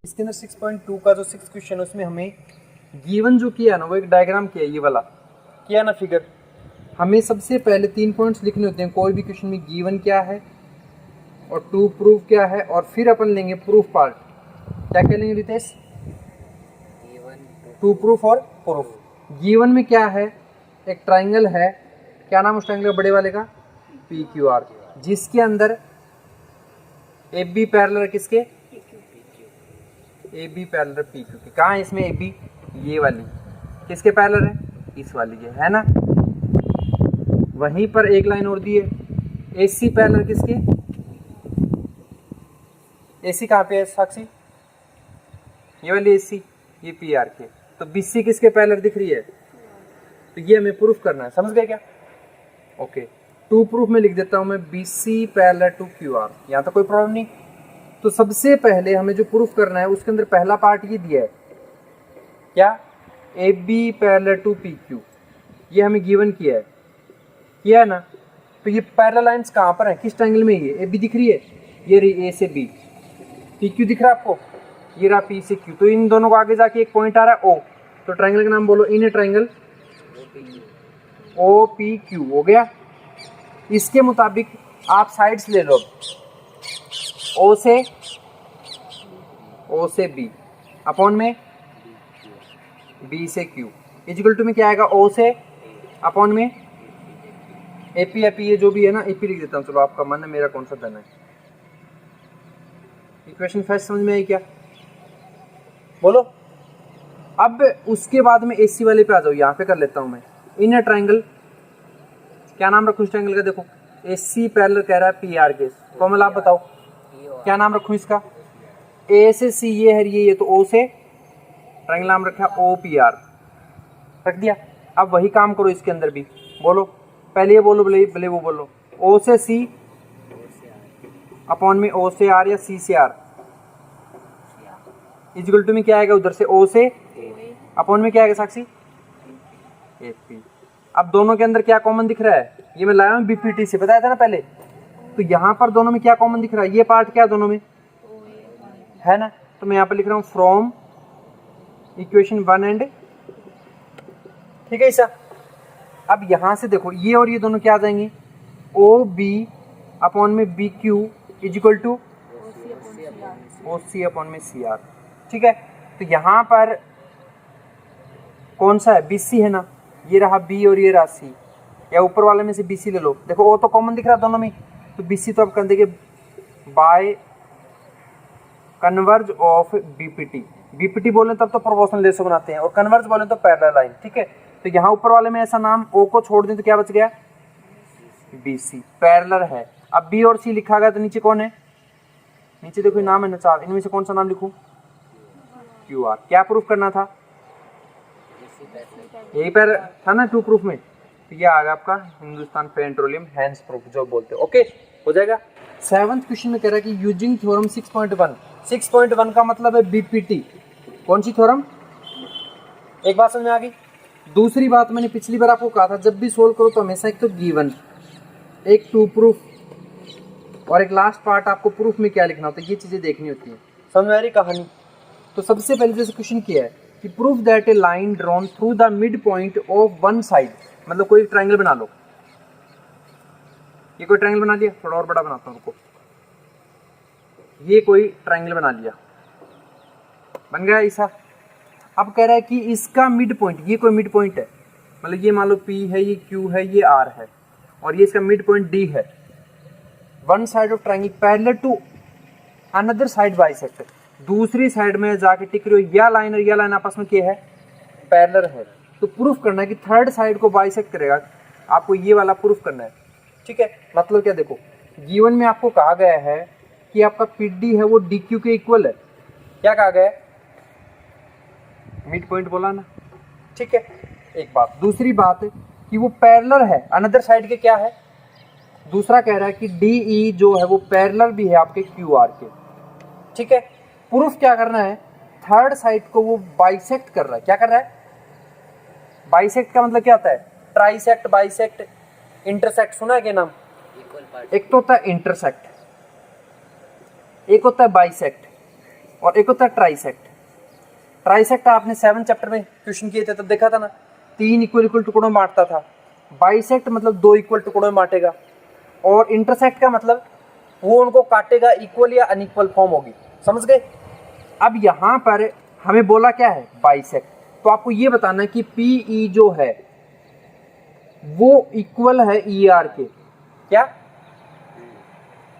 इसके अंदर 6.2 का जो 6 क्वेश्चन है उसमें हमें गिवन जो किया ना वो एक डायग्राम किया, ये वाला किया ना फिगर। हमें सबसे पहले 3 पॉइंट्स लिखने होते हैं कोई भी क्वेश्चन में, गिवन क्या है और टू प्रूफ क्या है, और फिर अपन लेंगे प्रूफ पार्ट। क्या क्या लेंगे रितेश? टू प्रूफ और प्रूफ। गिवन में क्या है? एक ट्राइंगल है, क्या नाम उस ट्राइंगल बड़े वाले का? पी क्यू आर, जिसके अंदर ए बी पैरेलल किसके? A B parallel P Q के। कहाँ है इसमें ए बी? ये वाली किसके पैरेलल है? इस वाली के, है ना। वहीं पर एक लाइन और दी है, ए सी पैरेलल किसके? ए सी कहाँ पे है साक्षी? ये वाली ए सी, ये पी आर के। तो बी सी किसके पैरेलल दिख रही है? तो ये हमें प्रूफ करना है, समझ गए क्या? ओके, टू प्रूफ में लिख देता हूं मैं B C parallel to Q R, यहाँ तो कोई प्रॉब्लम नहीं। तो सबसे पहले हमें जो प्रूफ करना है उसके अंदर पहला पार्ट ये दिया है, क्या? A B parallel to P Q, ये हमें गिवन किया है ना। तो ये पैरेलल लाइंस कहाँ पर है, किस ट्रायंगल में? ये ए बी दिख रही है, ये रही ए से बी, पी क्यू दिख रहा है आपको, ये रहा पी से क्यू। तो इन दोनों को आगे जाके एक पॉइंट आ रहा है ओ, तो ट्रायंगल का नाम बोलो, in triangle O P Q हो गया। इसके मुताबिक आप साइड्स ले लो, ओ से बी अपॉन में बी से क्यू, इक्वल टू में क्या आएगा? ओ से अपॉन में एपी, एपी ये जो भी है ना, एपी लिख देता हूँ। चलो आपका मन है, मेरा कौन सा धन है। इक्वेशन फर्स्ट समझ में आई क्या? बोलो। अब उसके बाद में एसी वाले पे आ जाओ, यहाँ पे कर लेता हूँ मैं। इनर ट्रायंगल, क्या नाम रखूँ इस ट्रायंगल का? देखो एसी पैरेलल कह रहा है पी आर के। कोमल आप बताओ क्या नाम रखूँ इसका? ए से सी ये है, ये तो ओ से, ट्रायंगल नाम रखा ओ पी आर, रख दिया। अब वही काम करो इसके अंदर भी, बोलो पहले ये बोलो, भले वो बोलो। ओ से सी अपॉन में ओ से आर या सी से आर, इक्वल टू में क्या आएगा? उधर से ओ से अपॉन में क्या आएगा साक्षी? A P. अब दोनों के अंदर क्या कॉमन दिख रहा है? ये मैं लाया हूँ बीपीटी से, बताया था ना पहले। तो यहाँ पर दोनों में क्या कॉमन दिख रहा है? ये पार्ट क्या दोनों में है ना। तो मैं यहाँ पर लिख रहा हूँ फ्रॉम इक्वेशन 1 एंड, ठीक है ऐसा। अब यहाँ से देखो ये और ये दोनों क्या आ जाएंगे? ओ बी अपॉन में B Q equal to O C upon में सी आर, ठीक है। तो यहाँ पर कौन सा है? बी सी है ना, ये रहा बी और ये रहा सी, या ऊपर वाले में से बी सी ले लो। देखो ओ तो कॉमन दिख रहा है दोनों में, तो बी सी तो आप कर देंगे by converse of BPT. BPT बोले तब तो प्रोपोर्शनल रेशो बनाते हैं, और कन्वर्ज बोले तो पैरेलल लाइन, ठीक है। तो यहाँ ऊपर वाले में ऐसा नाम ओ को छोड़ दें तो क्या बच गया? बी सी पैरेलल है। अब बी और सी लिखा गया तो नीचे कौन है? नीचे देखो नाम है ना 4, इनमें से कौन सा नाम लिखूं? Q R. क्या प्रूफ करना था? यही पर था ना टू प्रूफ में। तो ये आ गया आपका हिंदुस्तान पेट्रोलियम हैंड्स प्रूफ जो बोलते हैं। ओके हो जाएगा। 7th क्वेश्चन में कह रहा है कि यूजिंग थ्योरम 6.1, 6.1 का मतलब है बीपीटी। कौन सी थ्योरम? एक बात समझ में आ गई। दूसरी बात मैंने पिछली बार आपको कहा था, जब भी सोल्व करो तो हमेशा एक तो गिवन, एक टू प्रूफ, और एक लास्ट पार्ट आपको प्रूफ में क्या लिखना होता है, ये चीजें देखनी होती है। समझ में आ रही कहानी? तो सबसे पहले जैसे क्वेश्चन किया है कि proof that A line drawn through the mid point of one side, मतलब कोई ट्रायंगल बना लो। ये कोई ट्रायंगल बना लिया, थोड़ा और बड़ा बनाता हूँ उनको। ये कोई ट्रायंगल बना लिया, बन गया ऐसा। अब कह रहा है कि इसका मिड पॉइंट, ये कोई मिड पॉइंट है, मतलब ये मान लो P है, ये Q है, ये R है, और ये इसका मिड पॉइंट D है। One side of triangle parallel to another side bisect, दूसरी साइड में जाके टिक रही हो, या लाइन और या लाइन आपस में क्या है? पैरेलल है। तो प्रूफ करना है कि थर्ड साइड को बाइसेक्ट करेगा, आपको ये वाला प्रूफ करना है, ठीक है। मतलब क्या? देखो गिवन में आपको कहा गया है कि आपका PD है वो DQ के इक्वल है। क्या कहा गया है? मिड पॉइंट बोला ना, ठीक है। एक बात। दूसरी बात कि वो पैरेलल है अनदर साइड के, क्या है? दूसरा कह रहा है कि DE जो है वो पैरेलल भी है आपके QR के, ठीक है। प्रूफ क्या करना है? थर्ड साइड को वो बाइसेक्ट कर रहा है। क्या कर रहा है? बाइसेक्ट का मतलब क्या होता है? ट्राइसेक्ट, बाइसेक्ट, इंटरसेक्ट सुना है क्या नाम? एक तो होता है इंटरसेक्ट, एक होता है बाइसेक्ट और एक होता है ट्राइसेक्ट। ट्राइसेक्ट आपने 7 चैप्टर में क्वेश्चन किए थे तब देखा था ना, 3 इक्वल इक्वल टुकड़ों में बांटता था। बाइसेक्ट मतलब 2 इक्वल टुकड़ों में बांटेगा, और इंटरसेक्ट का मतलब वो उनको काटेगा, इक्वल या अनइक्वल फॉर्म होगी। समझ गए? अब यहाँ पर हमें बोला क्या है, बाइसेक्ट। तो आपको ये बताना है कि पीई जो है वो इक्वल है ईआर के। क्या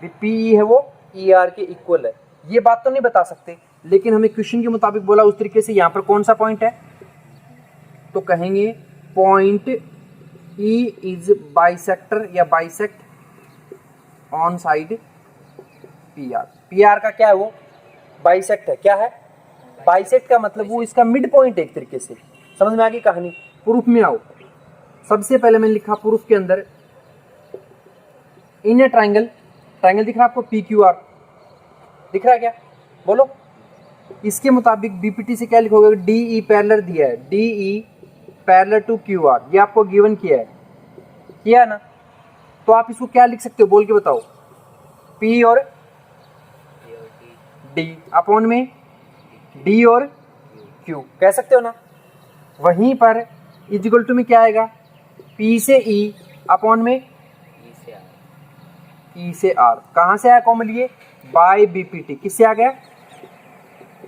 पीई है वो ईआर के इक्वल है? ये बात तो नहीं बता सकते, लेकिन हमें क्वेश्चन के मुताबिक बोला उस तरीके से। यहाँ पर कौन सा पॉइंट है, तो कहेंगे पॉइंट ई इज बाइसेक्टर या bisect on side PR. PR का क्या है, वो बाइसेक्ट है। क्या है? बाइसेक्ट का मतलब वो इसका मिड पॉइंट है एक तरीके से। समझ में आ गई कहानी? प्रूफ में आओ। सबसे पहले मैंने लिखा प्रूफ के अंदर, इन ए ट्राइंगल, ट्राइंगल दिख रहा है आपको, पी क्यू आर दिख रहा है क्या? बोलो। इसके मुताबिक बीपीटी से क्या लिखोगे, डी ई पैरेलल दिया है, D E parallel to Q R, ये आपको गिवन किया है ना? तो आप इसको क्या लिख सकते हो, बोल के बताओ। पी और डी अपॉन में डी और क्यू कह सकते हो ना? वहीं पर इक्वल टू में क्या आएगा, पी से ई अपॉन में ई से आर। कहां से आया कॉमन, ये बाय बीपीटी। किससे आ गया?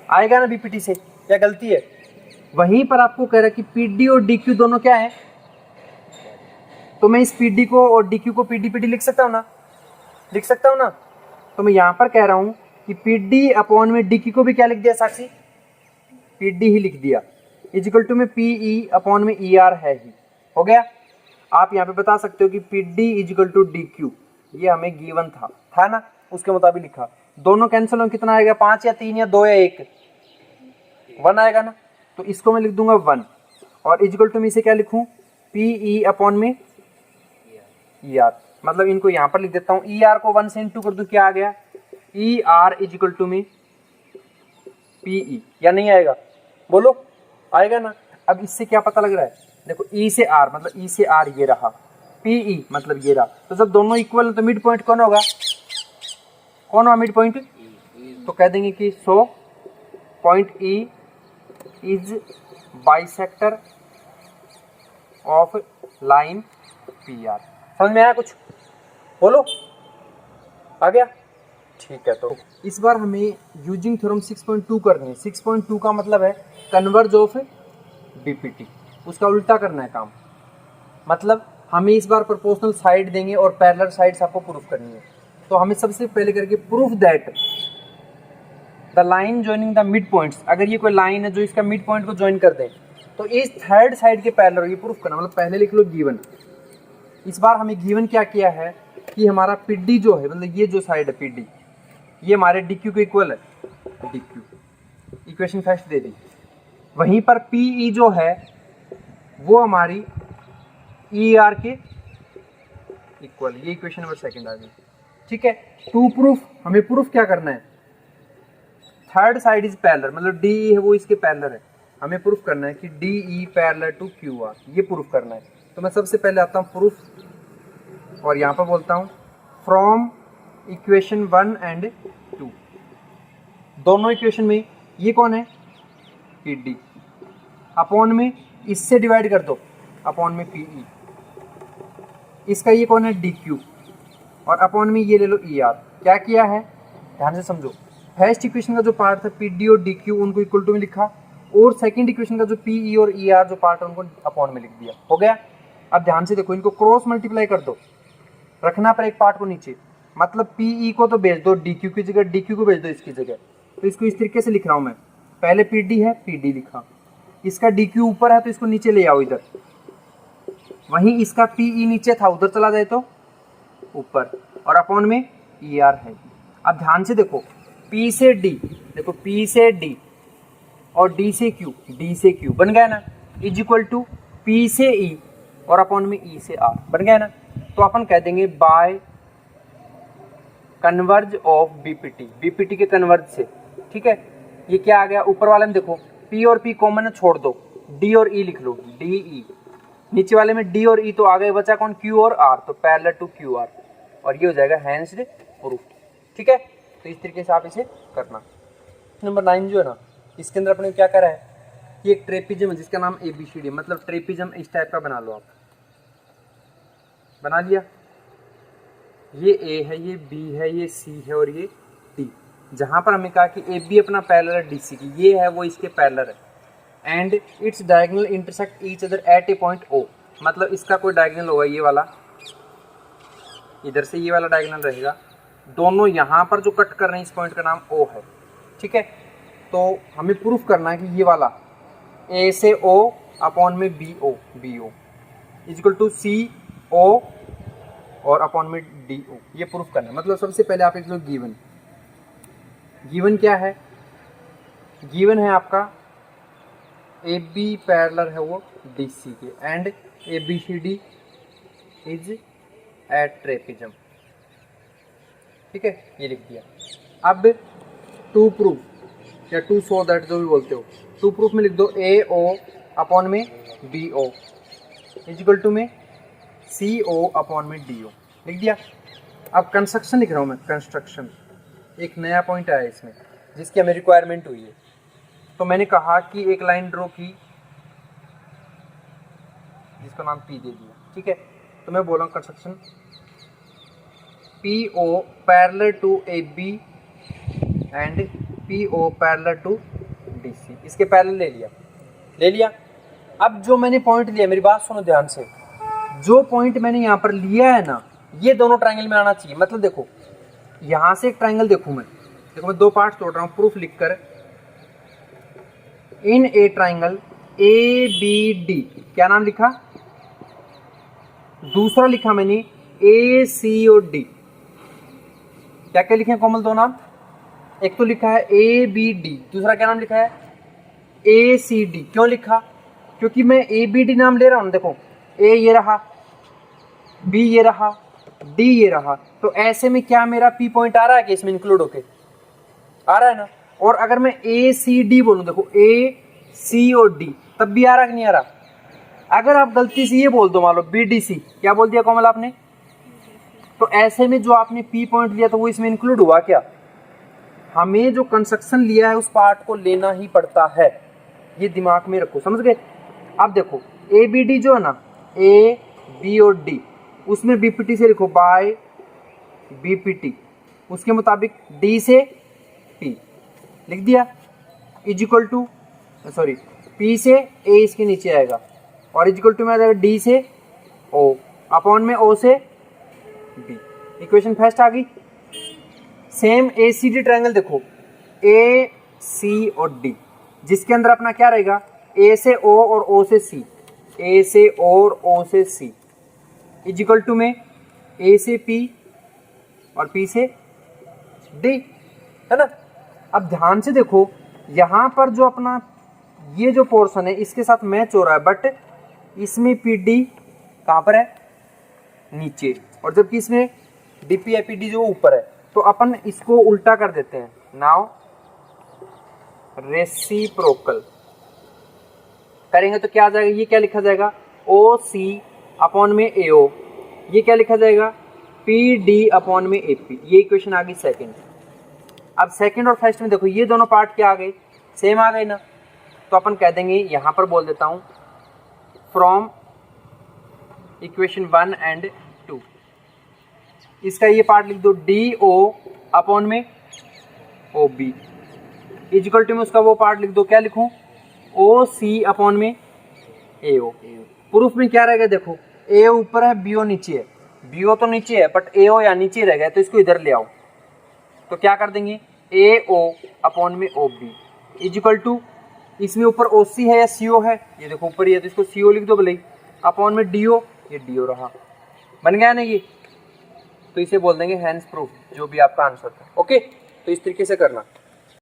आएगा ना बीपीटी से, क्या गलती है? वहीं पर आपको कह रहा है कि पीडी और डीक्यू दोनों क्या है, तो मैं इस पीडी को और डीक्यू को पीडी पीडी लिख सकता हूँ ना, लिख सकता हूँ ना? तो मैं यहाँ पर कह रहा हूँ कि पीडी अपॉन में डीक्यू को भी क्या लिख दिया साक्षी, पीडी ही लिख दिया, इक्वल टू में पीई अपॉन में ई आर है ही। हो गया? आप यहाँ पे बता सकते हो कि पीडी इक्वल टू डीक्यू, ये हमें गिवन था ना, उसके मुताबिक लिखा। दोनों कैंसिल हो, कितना आएगा, 5 या 3 या 2 या 1, 1 आएगा ना? तो इसको मैं लिख दूंगा 1, और इक्वल टू में इसे क्या लिखूं, पीई अपॉन में ई आर। मतलब इनको यहाँ पर लिख देता हूँ, ई आर को 1 से इंटू कर दूं, क्या आ गया, ई आर इक्वल टू में पीई। या नहीं आएगा? बोलो, आएगा ना? अब इससे क्या पता लग रहा है, देखो ई से आर मतलब ई से आर ये रहा, पीई मतलब ये रहा। तो जब दोनों इक्वल है तो मिड पॉइंट कौन होगा, कौन होगा मिड पॉइंट? तो कह देंगे कि so point E is bisector of line P R. समझ में आया कुछ? बोलो, आ गया? ठीक है। तो इस बार हमें यूजिंग थ्योरम 6.2 करनी है। 6.2 का मतलब है कन्वर्ज ऑफ बीपीटी, उसका उल्टा करना है काम। मतलब हमें इस बार प्रोपोर्शनल साइड देंगे और पैरेलल साइड्स आपको प्रूफ करनी है। तो हमें सबसे पहले करके proof that the line joining the mid points, अगर ये कोई लाइन है जो इसका मिड पॉइंट को ज्वाइन कर दे तो इस थर्ड साइड के पैरेलल, ये प्रूफ करना। मतलब पहले लिख लो गिवन। इस बार हमें गिवन क्या किया है कि हमारा पीडी जो है, मतलब ये जो साइड है पीडी, ये हमारे डीक्यू को इक्वल है, डीक्यू इक्वेशन फर्स्ट दे दी। वहीं पर पीई जो है वो हमारी ई आर के इक्वल, ये इक्वेशन नंबर सेकंड आ गई। ठीक है। टू प्रूफ, हमें प्रूफ क्या करना है, थर्ड साइड इज पैरेलल, मतलब डी है वो इसके पैरेलल है। हमें प्रूफ करना है कि D E parallel to Q R, ये प्रूफ करना है। तो मैं सबसे पहले आता हूँ प्रूफ, और यहाँ पर बोलता हूँ फ्रॉम इक्वेशन 1 एंड 2। दोनों इक्वेशन में ये कौन है, पी डी, अपॉन में इससे डिवाइड कर दो, अपॉन में पी ई, इसका ये कौन है, डी क्यू, और अपॉन में ये ले लो ई आर। क्या किया है, ध्यान से समझो। फर्स्ट इक्वेशन का जो पार्ट था पी डी और डी क्यू, उनको इक्वल टू में लिखा, और सेकंड इक्वेशन का जो पी ई और ई आर जो पार्ट है उनको अपॉन में लिख दिया। हो गया? अब ध्यान से देखो, इनको क्रॉस मल्टीप्लाई कर दो, रखना पर एक पार्ट को नीचे, मतलब पी ई को तो भेज दो डी क्यू की जगह, डी क्यू को भेज दो इसकी जगह। तो इसको इस तरीके से लिख रहा हूँ मैं, पहले पी डी है, पी डी लिखा, इसका डी क्यू ऊपर है तो इसको नीचे ले आओ इधर, वहीं इसका पी ई नीचे था, उधर चला जाए तो ऊपर, और अपॉन में ई आर है। अब ध्यान से देखो, पी से डी, देखो पी से डी और डी से क्यू, डी से क्यू बन गया ना, इज इक्वल टू पी से ई और अपॉन में ई से आर, बन गया ना। तो अपन कह देंगे by converse of BPT, BPT के कन्वर्ज से। ठीक है, ये क्या आ गया, ऊपर वाले में देखो पी और पी कॉमन है, छोड़ दो, डी और ई लिख लो, डी ई, नीचे वाले में डी और ई तो आ गए, बचा कौन, क्यू और आर, तो पैरेलल टू क्यू आर, और ये हो जाएगा हैंस्ड प्रूफ। ठीक है, तो इस तरीके से आप इसे करना। नंबर 9 जो है ना, इसके अंदर अपने क्या करा है, ये एक ट्रेपिज्म है जिसका नाम ABCD, मतलब ट्रेपिज्म इस टाइप का बना लो आप। बना लिया, ये A है, ये B है, ये C है और ये D। जहां पर हमें कहा कि AB अपना पैरेलल है DC की, ये है वो इसके पैरेलल है and its diagonal intersect each other at A point O, मतलब इसका कोई डायगोनल होगा, ये वाला, इधर से ये वाला डायगोनल रहेगा, दोनों यहाँ पर जो कट कर रहे हैं इस पॉइंट का नाम O है। ठीक है, तो हमें प्रूफ करना है कि ये वाला A से O अपॉन में BO इक्वल टू CO और अपॉन में DO, ये प्रूफ करना है। मतलब सबसे पहले आप एक लो गिवन क्या है, गिवन है आपका AB पैरेलल है वो DC के and ABCD is at trapezium. ठीक है, ये लिख दिया। अब टू प्रूफ या टू शो दैट जो भी बोलते हो, टू प्रूफ में लिख दो AO अपॉन में BO इक्वल टू में CO अपॉन में DO, लिख दिया। अब कंस्ट्रक्शन लिख रहा हूँ मैं, कंस्ट्रक्शन एक नया पॉइंट आया इसमें जिसकी हमें रिक्वायरमेंट हुई है। तो मैंने कहा कि एक लाइन ड्रॉ की जिसका नाम P दे दिया। ठीक है, तो मैं बोल रहा हूँ construction PO parallel to AB and PO parallel to DC, इसके पैरेलल ले लिया। अब जो मैंने पॉइंट लिया, मेरी बात सुनो ध्यान से, जो पॉइंट मैंने यहाँ पर लिया है ना, ये दोनों ट्रायंगल में आना चाहिए। मतलब देखो यहाँ से एक ट्रायंगल देखो मैं दो पार्ट तोड़ रहा हूँ प्रूफ लिखकर। इन ए ट्रायंगल ABD, क्या नाम लिखा, दूसरा लिखा मैंने ACOD। क्या क्या लिखे कॉमन दो नाम, एक तो लिखा है ABD, दूसरा क्या नाम लिखा है ACD। क्यों लिखा, क्योंकि मैं ABD नाम ले रहा हूं। देखो A ये रहा, B ये रहा, D ये रहा, तो ऐसे में क्या मेरा P पॉइंट आ रहा है कि इसमें इंक्लूड होके आ रहा है ना। और अगर मैं ACD बोलूं, देखो ACOD, तब भी आ रहा कि नहीं आ रहा। अगर आप गलती से ये बोल दो, मान लो BDC, क्या बोल दिया कोमल आपने, तो ऐसे में जो आपने P पॉइंट लिया तो वो इसमें इंक्लूड हुआ क्या। हमें जो कंस्ट्रक्शन लिया है उस पार्ट को लेना ही पड़ता है, ये दिमाग में रखो, समझ गए। अब देखो ABD जो है ना, A B और D, उसमें BPT से लिखो बाय BPT, उसके मुताबिक D से P लिख दिया, is equal to sorry P से A इसके नीचे आएगा और इज इक्वल टू में आ जाएगा D से O अपॉन में O से B। इक्वेशन फर्स्ट आ गई। सेम ACD ट्रायंगल देखो AC और D, जिसके अंदर अपना क्या रहेगा, A से O और O से C, A से O और O से C इज इक्वल टू में A से P और P से D, है ना। अब ध्यान से देखो, यहाँ पर जो अपना ये जो पोर्शन है इसके साथ मैच हो रहा है, बट इसमें PD कहाँ पर है, नीचे, और जबकि इसमें DP PD जो ऊपर है। तो अपन इसको उल्टा कर देते हैं, नाउ रेसिप्रोकल करेंगे तो क्या आ जाएगा, ये क्या लिखा जाएगा OC अपॉन में AO, ये क्या लिखा जाएगा PD अपॉन में AP। ये इक्वेशन आ गई सेकंड। अब सेकंड और फर्स्ट में देखो ये दोनों पार्ट क्या आ गए, सेम आ गए ना। तो अपन कह देंगे, यहाँ पर बोल देता हूँ फ्रॉम इक्वेशन 1 एंड 2, इसका ये पार्ट लिख दो DO अपॉन में OB इक्वल टू में उसका वो पार्ट लिख दो, क्या लिखूं OC अपॉन में AO। प्रूफ में क्या रहेगा, देखो A ऊपर है BO नीचे है, BO तो नीचे है बट AO यहाँ नीचे रह गया, तो इसको इधर ले आओ। तो क्या कर देंगे AO अपॉन में OB इक्वल टू, इसमें ऊपर OC है या CO है, ये देखो ऊपर ही है तो इसको CO लिख दो भले, अपॉन में DO, ये DO रहा, बन गया ना ये। तो इसे बोल देंगे हैंस प्रूफ, जो भी आपका आंसर था। ओके, तो इस तरीके से करना।